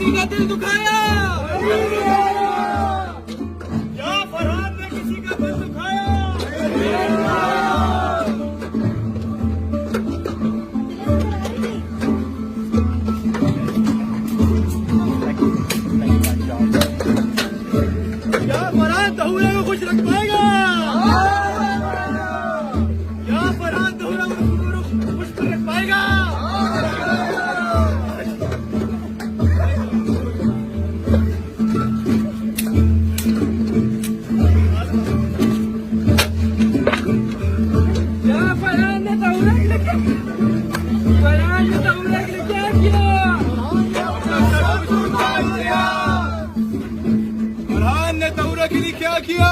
किसी का दिल दुखाया, या फरहान ने किसी का दिल दुखाया। या फरहान तहुरा को खुश रख पाएगा, या फरहान तहुरा को खुश रख पाएगा। फरहान ने तहुरा के लिए क्या किया? फरहान ने तहुरा के लिए क्या किया?